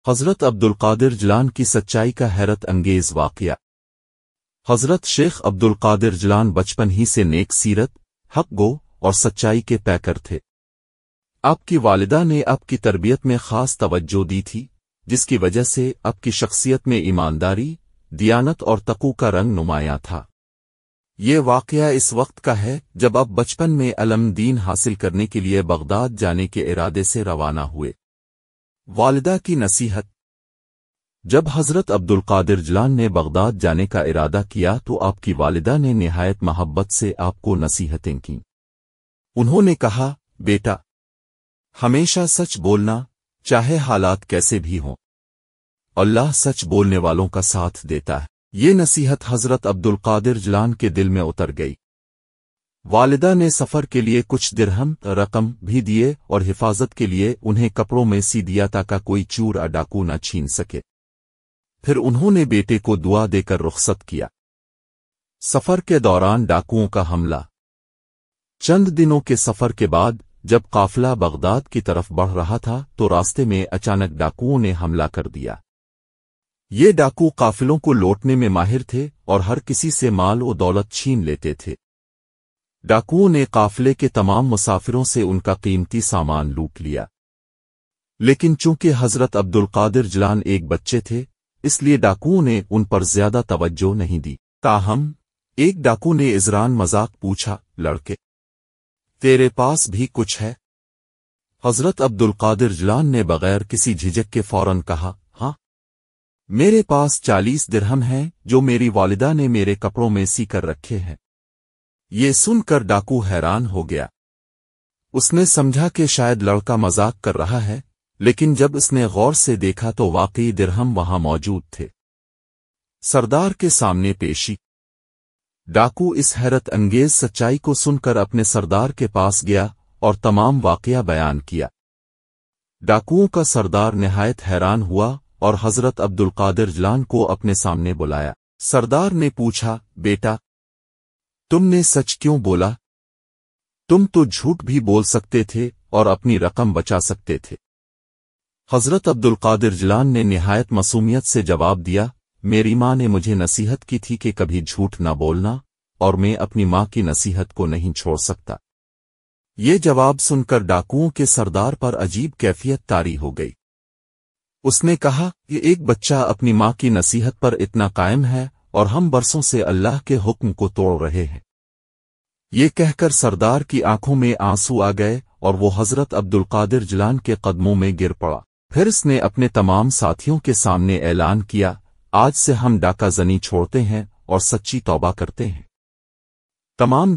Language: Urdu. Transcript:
حضرت عبدالقادر جیلان کی سچائی کا حیرت انگیز واقعہ۔ حضرت شیخ عبدالقادر جیلان بچپن ہی سے نیک سیرت، حق گو اور سچائی کے پیکر تھے۔ آپ کی والدہ نے آپ کی تربیت میں خاص توجہ دی تھی، جس کی وجہ سے آپ کی شخصیت میں ایمانداری، دیانت اور تقوی کا رنگ نمایاں تھا۔ یہ واقعہ اس وقت کا ہے جب آپ بچپن میں علم دین حاصل کرنے کے لیے بغداد جانے کے ارادے سے روانہ ہوئے۔ والدہ کی نصیحت۔ جب حضرت عبدالقادر جیلان نے بغداد جانے کا ارادہ کیا تو آپ کی والدہ نے نہایت محبت سے آپ کو نصیحتیں کیں۔ انہوں نے کہا، بیٹا، ہمیشہ سچ بولنا، چاہے حالات کیسے بھی ہوں۔ اللہ سچ بولنے والوں کا ساتھ دیتا ہے۔ یہ نصیحت حضرت عبدالقادر جیلان کے دل میں اتر گئی۔ والدہ نے سفر کے لیے کچھ درہم رقم بھی دیے اور حفاظت کے لیے انہیں کپڑوں میں سی دیا تاکہ کوئی چور یا ڈاکو نہ چھین سکے۔ پھر انہوں نے بیٹے کو دعا دے کر رخصت کیا۔ سفر کے دوران ڈاکوؤں کا حملہ۔ چند دنوں کے سفر کے بعد جب قافلہ بغداد کی طرف بڑھ رہا تھا تو راستے میں اچانک ڈاکوؤں نے حملہ کر دیا۔ یہ ڈاکو قافلوں کو لوٹنے میں ماہر تھے اور ہر کسی سے مال و دولت چھین لیتے تھے۔ ڈاکوؤں نے قافلے کے تمام مسافروں سے ان کا قیمتی سامان لوٹ لیا۔ لیکن چونکہ حضرت عبدالقادر جیلان ایک بچے تھے، اس لیے ڈاکوؤں نے ان پر زیادہ توجہ نہیں دی۔ تاہم ایک ڈاکو نے عذران مذاق پوچھا، لڑکے، تیرے پاس بھی کچھ ہے؟ حضرت عبدالقادر جیلان نے بغیر کسی جھجک کے فوراً کہا، ہاں، میرے پاس 40 درہم ہیں جو میری والدہ نے میرے کپڑوں میں سی کر رکھے ہیں۔ یہ سن کر ڈاکو حیران ہو گیا۔ اس نے سمجھا کہ شاید لڑکا مذاق کر رہا ہے، لیکن جب اس نے غور سے دیکھا تو واقعی درہم وہاں موجود تھے۔ سردار کے سامنے پیشی۔ ڈاکو اس حیرت انگیز سچائی کو سن کر اپنے سردار کے پاس گیا اور تمام واقعہ بیان کیا۔ ڈاکوؤں کا سردار نہایت حیران ہوا اور حضرت عبدالقادر جیلان کو اپنے سامنے بلایا۔ سردار نے پوچھا، بیٹا، تم نے سچ کیوں بولا؟ تم تو جھوٹ بھی بول سکتے تھے اور اپنی رقم بچا سکتے تھے۔ حضرت عبدالقادر جیلان نے نہایت معصومیت سے جواب دیا، میری ماں نے مجھے نصیحت کی تھی کہ کبھی جھوٹ نہ بولنا، اور میں اپنی ماں کی نصیحت کو نہیں چھوڑ سکتا۔ یہ جواب سن کر ڈاکوؤں کے سردار پر عجیب کیفیت طاری ہو گئی۔ اس نے کہا، یہ ایک بچہ اپنی ماں کی نصیحت پر اتنا قائم ہے اور ہم برسوں سے اللہ کے حکم کو توڑ رہے ہیں۔ یہ کہہ کر سردار کی آنکھوں میں آنسو آ گئے اور وہ حضرت عبدالقادر جیلان کے قدموں میں گر پڑا۔ پھر اس نے اپنے تمام ساتھیوں کے سامنے اعلان کیا، آج سے ہم ڈاکہ زنی چھوڑتے ہیں اور سچی توبہ کرتے ہیں۔ تمام